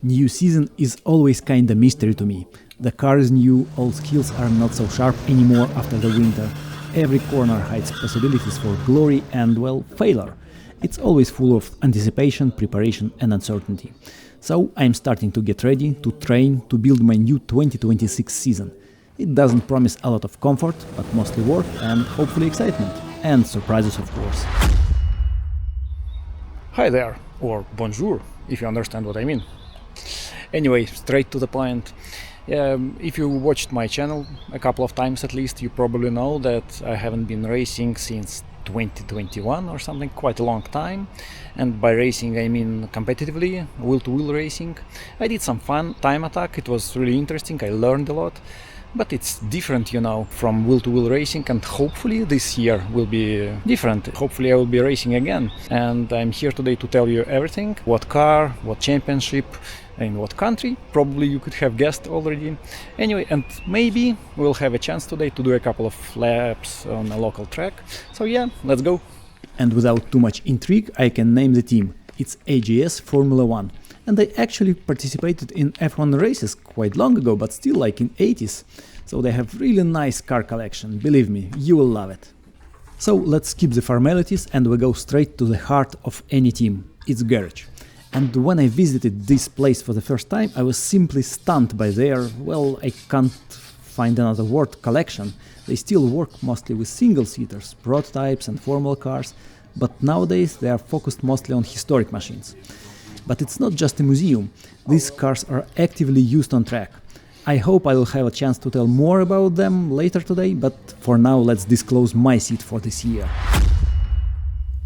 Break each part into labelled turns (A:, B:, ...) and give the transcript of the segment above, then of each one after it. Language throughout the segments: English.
A: New season is always kinda mystery to me. The car is new, all skills are not so sharp anymore after the winter. Every corner hides possibilities for glory and, well, failure. It's always full of anticipation, preparation and uncertainty. So I'm starting to get ready, to train, to build my new 2026 season. It doesn't promise a lot of comfort, but mostly work and hopefully excitement. And surprises, of course.
B: Hi there, or bonjour, if you understand what I mean. Anyway, straight to the point. If you watched my channel a couple of times at least, you probably know that I haven't been racing since 2021 or something, quite a long time. And by racing I mean competitively, wheel-to-wheel racing. I did some fun time attack, it was really interesting, I learned a lot. But it's different, from wheel-to-wheel racing, and hopefully this year will be different. Hopefully I will be racing again. And I'm here today to tell you everything. What car, what championship, in what country. Probably you could have guessed already. Anyway, and maybe we'll have a chance today to do a couple of laps on a local track. So yeah, let's go.
A: And without too much intrigue, I can name the team. It's AGS Formula 1. And they actually participated in F1 races quite long ago, but still like in 80s. So they have really nice car collection, believe me, you will love it. So let's skip the formalities and we go straight to the heart of any team, its garage. And when I visited this place for the first time, I was simply stunned by their, well, I can't find another word, collection. They still work mostly with single-seaters, prototypes and formal cars, but nowadays they are focused mostly on historic machines. But it's not just a museum, these cars are actively used on track. I hope I will have a chance to tell more about them later today, but for now let's disclose my seat for this year.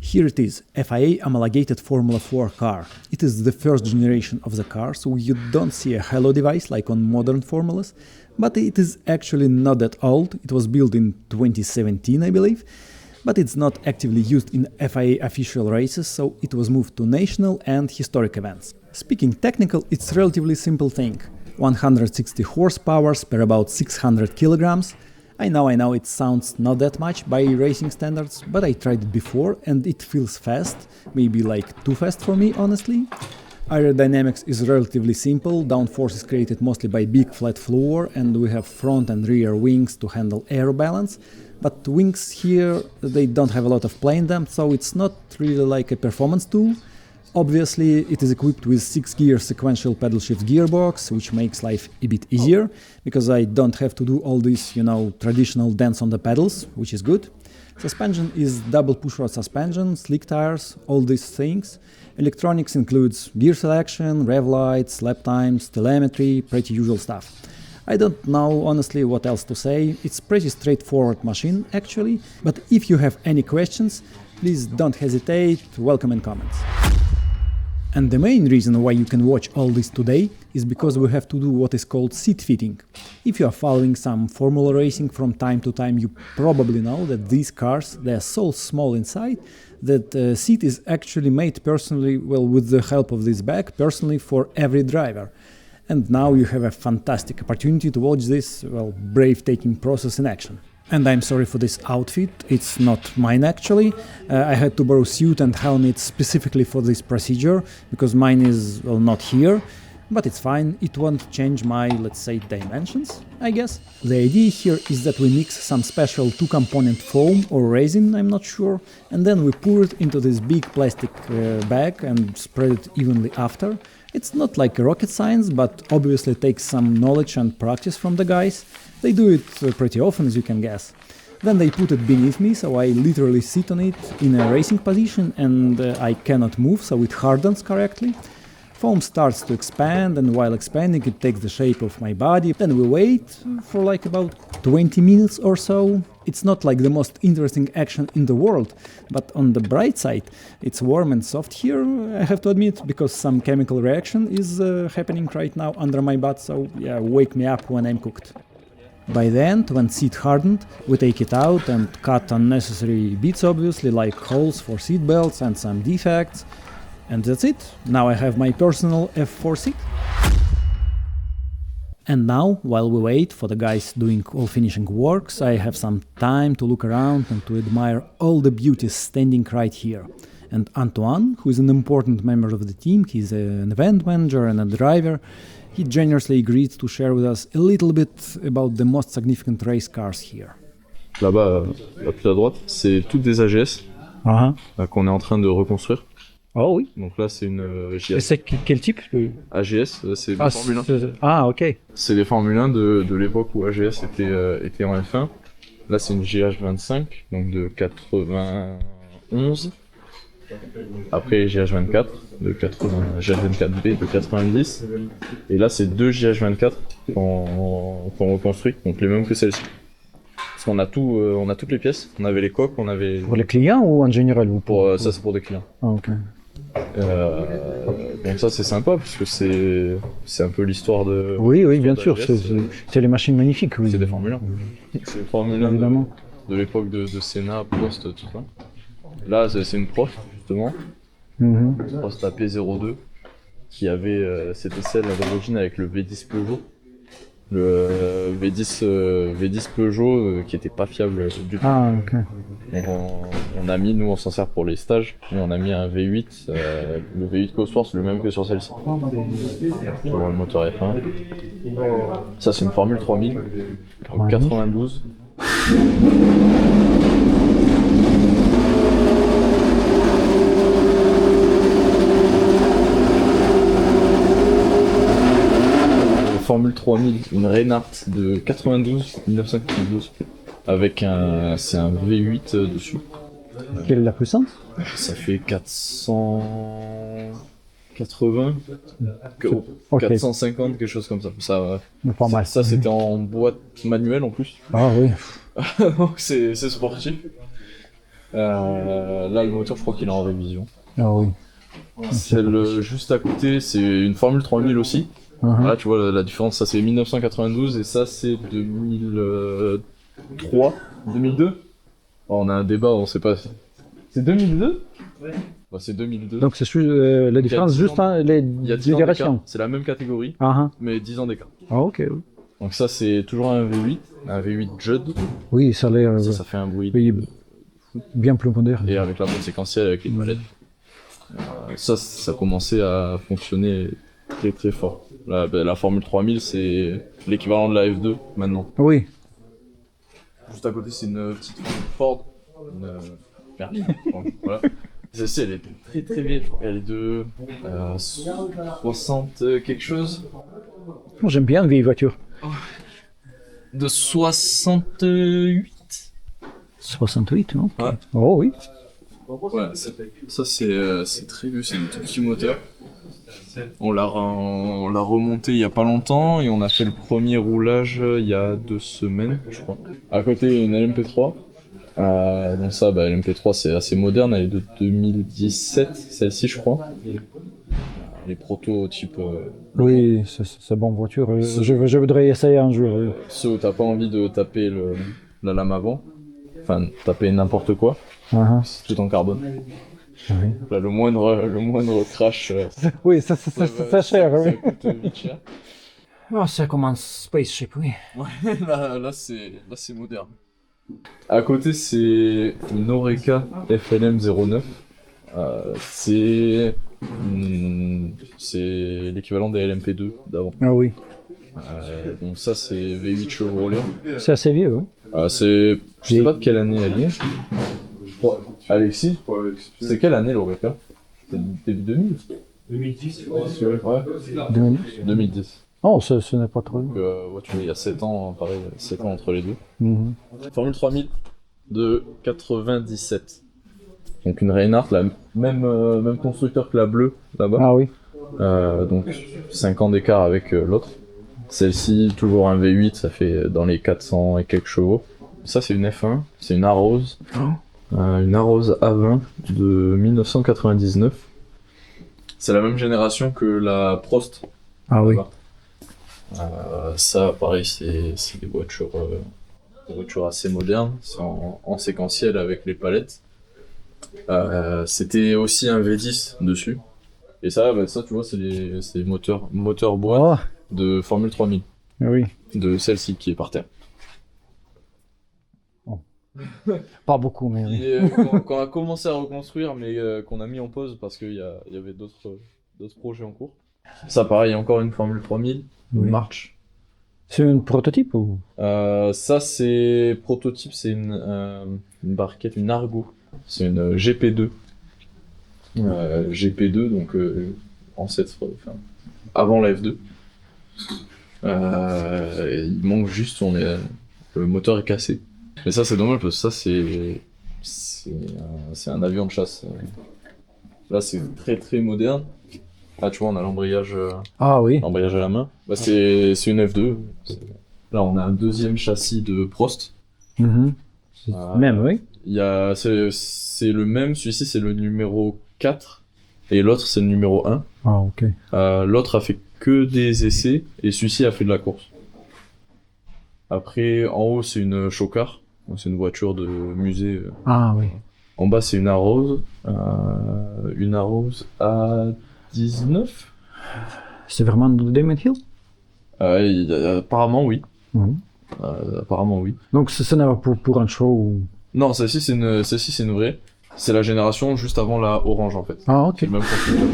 A: Here it is, FIA homologated Formula 4 car. It is the first generation of the car, so you don't see a halo device like on modern formulas, but it is actually not that old, it was built in 2017 I believe. But it's not actively used in FIA official races, so it was moved to national and historic events. Speaking technical, it's a relatively simple thing. 160 horsepower per about 600 kilograms. I know it sounds not that much by racing standards, but I tried it before and it feels fast, maybe like too fast for me honestly. Aerodynamics is relatively simple, downforce is created mostly by big flat floor and we have front and rear wings to handle air balance. But wings here, they don't have a lot of play in them, so it's not really like a performance tool. Obviously, it is equipped with 6-gear sequential pedal shift gearbox, which makes life a bit easier, because I don't have to do all this, traditional dance on the pedals, which is good. Suspension is double pushrod suspension, slick tires, all these things. Electronics includes gear selection, rev lights, lap times, telemetry, pretty usual stuff. I don't know honestly what else to say, it's pretty straightforward machine actually, but if you have any questions, please don't hesitate, welcome in comments. And the main reason why you can watch all this today is because we have to do what is called seat fitting. If you are following some formula racing from time to time, you probably know that these cars, they are so small inside that the seat is actually made personally, well, with the help of this bag, personally for every driver. And now you have a fantastic opportunity to watch this, well, breathtaking process in action. And I'm sorry for this outfit, it's not mine actually. I had to borrow suit and helmet specifically for this procedure, because mine is, well, not here. But it's fine, it won't change my, let's say, dimensions, I guess. The idea here is that we mix some special two-component foam or resin, I'm not sure, and then we pour it into this big plastic bag and spread it evenly after. It's not like rocket science, but obviously takes some knowledge and practice from the guys. They do it pretty often, as you can guess. Then they put it beneath me, so I literally sit on it in a racing position and I cannot move, so it hardens correctly. Foam starts to expand, and while expanding it takes the shape of my body. Then we wait for like about 20 minutes or so. It's not like the most interesting action in the world, but on the bright side, it's warm and soft here, I have to admit, because some chemical reaction is happening right now under my butt, so yeah, wake me up when I'm cooked. By the end, when seat hardened, we take it out and cut unnecessary bits obviously, like holes for seat belts and some defects. And that's it, now I have my personal F4 seat. And now, while we wait for the guys doing all finishing works, I have some time to look around and to admire all the beauties standing right here. And Antoine, who is an important member of the team, he's an event manager and a driver, he generously agreed to share with us a little bit about the most significant race cars here.
C: Là-bas, à plus à droite, c'est toutes des AGS qu'on est en train de reconstruire.
A: Oh oui.
C: Donc là, c'est une JS.
A: C'est quel type?
C: AGS, c'est des Formule 1.
A: Ah, ok.
C: C'est les Formule 1 de l'époque où AGS était en F1. Là, c'est une GH25, donc de 91. Après, GH24, de 80, GH24B de 90. Et là, c'est deux GH24 qu'on reconstruit, donc les mêmes que celle-ci. Parce qu'on a tout, on a toutes les pièces. On avait les coques, on avait.
A: Pour les clients ou en général ou
C: pour ça, c'est pour des clients.
A: Ah, ok.
C: Donc ça, c'est sympa parce que c'est un peu l'histoire de.
A: Oui, oui, bien sûr. C'est les machines magnifiques. Oui.
C: C'est des Formule 1. C'est des Formule 1
A: évidemment.
C: De l'époque de Senna, Prost, tout ça. Là, c'est une Prost, justement. Prost AP02, qui avait, c'était celle à l'origine avec le V10 Peugeot. Le V10 Peugeot qui était pas fiable du tout.
A: Ah, ok.
C: Donc on a mis, nous on s'en sert pour les stages, mais on a mis un V8, le V8 Cosworth, le même que sur celle-ci. Sur le moteur F1. Ça c'est une Formule 3000, en 92. Formule 3000, une Reinhardt de 1992, avec c'est un V8 dessus.
A: Quelle est la puissance?
C: Ça fait 480,
A: Okay.
C: 450, quelque chose comme ça.
A: Pas mal.
C: Ça c'était en boîte manuelle en plus.
A: Ah oui.
C: Donc c'est sportif. Là le moteur je crois qu'il est en révision.
A: Ah oui.
C: Celle juste à côté c'est une Formule 3000 aussi. Là tu vois la différence, ça c'est 1992 et ça c'est 2003, 2002. Oh, on a un débat, on sait pas. C'est 2002 ? Ouais. Bah, c'est 2002.
A: Donc c'est la différence juste les générations.
C: C'est la même catégorie, mais 10 ans d'écart.
A: Ah ok. Oui.
C: Donc ça c'est toujours un V8 Judd.
A: Oui, ça a l'air.
C: Ça fait un bruit.
A: Oui, bien plus moderne.
C: Et avec la boîte séquentielle, avec les palettes. Ça commençait à fonctionner très très fort. La Formule 3000 c'est l'équivalent de la F2 maintenant.
A: Oui.
C: Juste à côté c'est une petite Ford. Merde. Voilà. Celle-ci elle est très très vieille, je crois. Elle est de 60 quelque chose.
A: Moi j'aime bien vieille voiture.
C: De 68.
A: 68, non?
C: Ouais.
A: Oh oui.
C: Ouais, ça c'est très vieux, c'est un tout petit moteur. On l'a remonté il y a pas longtemps et on a fait le premier roulage il y a 2 semaines, je crois. À côté, il y a une LMP3. Donc ça, l'MP3 c'est assez moderne, elle est de 2017, celle-ci je crois. Les prototypes.
A: Oui, c'est bonne voiture. Je voudrais essayer un jour.
C: Ceux où t'as pas envie de taper la lame avant, enfin taper n'importe quoi, c'est tout en carbone.
A: Oui.
C: Là, le moindre crash.
A: Oui, ça cher.
C: Ça
A: Oui.
C: coûte vite cher.
A: Oh, c'est comme un spaceship, oui.
C: Ouais, là c'est moderne. À côté, c'est une Oreca FLM 09. C'est l'équivalent des LMP2 d'avant.
A: Ah oui.
C: Donc ça, c'est V8 Chevrolet.
A: C'est assez vieux, oui.
C: Je sais pas de quelle année elle est. Alexis, c'est quelle année l'Oreca? C'est début 2000?
D: 2010.
C: Ouais. 2010.
A: Oh, ce n'est pas trop.
C: Donc, ouais, tu vois, il y a 7 ans, pareil, 7 ans entre les deux. Formule 3000 de 97. Donc une Reinhardt, même constructeur que la bleue là-bas.
A: Ah oui.
C: Donc 5 ans d'écart avec l'autre. Celle-ci, toujours un V8, ça fait dans les 400 et quelques chevaux. Ça, c'est une F1, c'est une Arose. Une Arose A20 de 1999. C'est la même génération que la Prost.
A: Ah oui.
C: Ça, pareil, c'est des voitures assez modernes. C'est en séquentiel avec les palettes. C'était aussi un V10 dessus. Et ça, tu vois, c'est les moteurs boîte de Formule 3000.
A: Oui.
C: De celle-ci qui est par terre.
A: Oh.
B: Pas beaucoup, mais oui.
C: Et, quand on a commencé à reconstruire, mais qu'on a mis en pause parce qu'il y avait d'autres projets en cours. Ça, pareil, encore une Formule 3000,
B: Oui.
C: une March.
B: C'est un prototype ou?
C: Ça, c'est prototype, c'est une barquette, une Argo. C'est une GP2. GP2, donc ancêtre, enfin, avant la F2. Il manque juste, le moteur est cassé. Mais ça, c'est dommage parce que ça, c'est un avion de chasse. Là, c'est très très moderne. Là, tu vois, on a l'embrayage
B: Ah oui.
C: à la main. Bah, c'est une F2. Là, on a un deuxième châssis de Prost.
B: Mhm. Même, oui.
C: C'est le même, celui-ci c'est le numéro 4 et l'autre c'est le numéro 1.
B: Ah, ok.
C: L'autre a fait que des essais et celui-ci a fait de la course. Après, en haut c'est une Chocard, c'est une voiture de musée.
B: Ah oui.
C: En bas c'est une Arose A19.
B: C'est vraiment de Damon Hill?
C: Apparemment oui.
B: Mhm.
C: Apparemment oui.
B: Donc ce n'est pas pour un show ou...
C: Non, celle-ci c'est une vraie. C'est la génération juste avant la orange en fait.
B: Ah, ok.
C: C'est le même constructeur.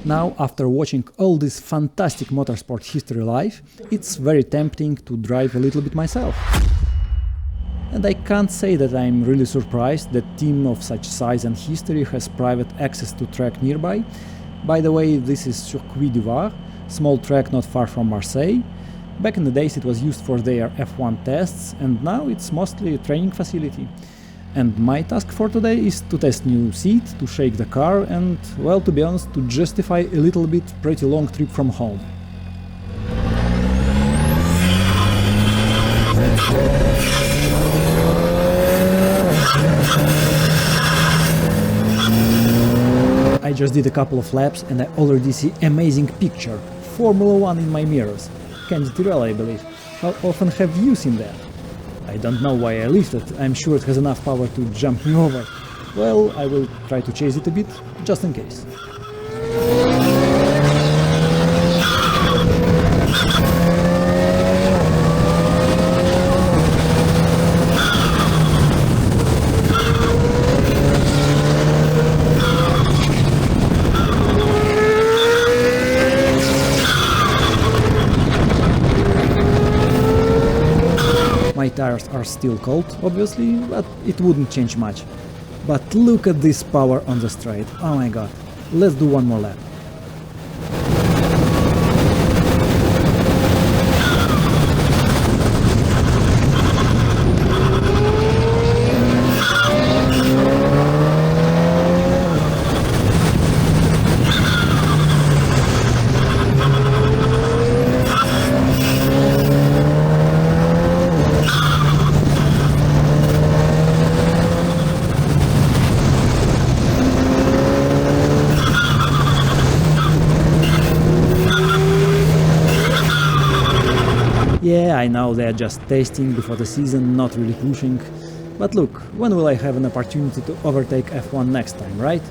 A: Now, after watching all this fantastic motorsport history live, it's very tempting to drive a little bit myself. And I can't say that I'm really surprised that team of such size and history has private access to track nearby. By the way, this is Circuit du Var, small track not far from Marseille. Back in the days it was used for their F1 tests, and now it's mostly a training facility. And my task for today is to test new seat, to shake the car, and, well, to be honest, to justify a little bit pretty long trip from home. I just did a couple of laps and I already see amazing picture. Formula 1 in my mirrors. Candid Tyrrell, I believe. How often have you seen that? I don't know why I lifted, I'm sure it has enough power to jump me over. Well, I will try to chase it a bit, just in case. My tires are still cold, obviously, but it wouldn't change much. But look at this power on the straight, oh my god. Let's do one more lap. Yeah, I know they are just testing before the season, not really pushing. But look, when will I have an opportunity to overtake F1 next time, right?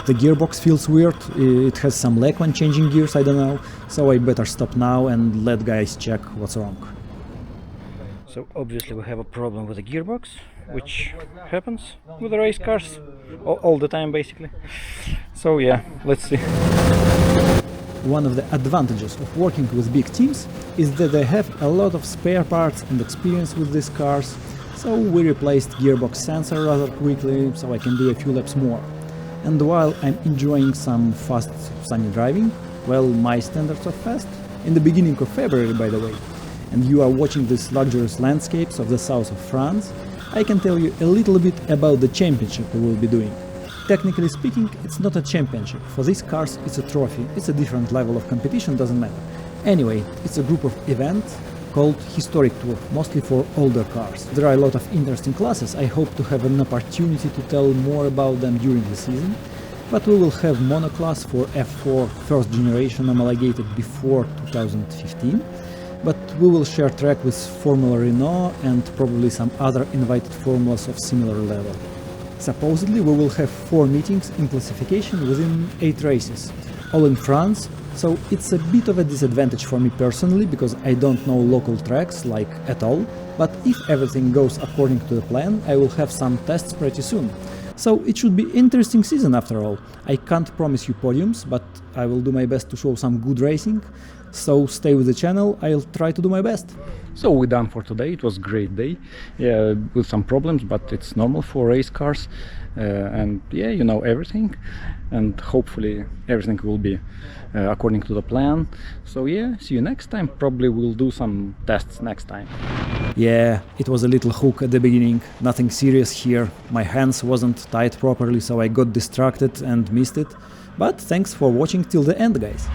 A: The gearbox feels weird, it has some lag when changing gears, I don't know, so I better stop now and let guys check what's wrong. So obviously we have a problem with the gearbox, which happens with the race cars all the time basically. So yeah, let's see. One of the advantages of working with big teams is that they have a lot of spare parts and experience with these cars, so we replaced gearbox sensor rather quickly, so I can do a few laps more. And while I'm enjoying some fast sunny driving, well, my standards are fast, in the beginning of February by the way, and you are watching these luxurious landscapes of the south of France, I can tell you a little bit about the championship we will be doing. Technically speaking, it's not a championship. For these cars, it's a trophy. It's a different level of competition, doesn't matter. Anyway, it's a group of events called Historic Tour, mostly for older cars. There are a lot of interesting classes. I hope to have an opportunity to tell more about them during the season. But we will have monoclass for F4 first generation homologated before 2015. But we will share track with Formula Renault and probably some other invited formulas of similar level. Supposedly we will have 4 meetings in classification within 8 races, all in France, So it's a bit of a disadvantage for me personally, because I don't know local tracks, like at all, but if everything goes according to the plan, I will have some tests pretty soon. So it should be interesting season after all. I can't promise you podiums, but I will do my best to show some good racing. So stay with the channel, I'll try to do my best.
B: So we're done for today. It was a great day, yeah, with some problems, but it's normal for race cars, and yeah, you know everything, and hopefully everything will be according to the plan. So yeah, see you next time. Probably we'll do some tests next time.
A: Yeah, it was a little hook at the beginning, nothing serious here. My hands wasn't tied properly, so I got distracted and missed it. But thanks for watching till the end, guys.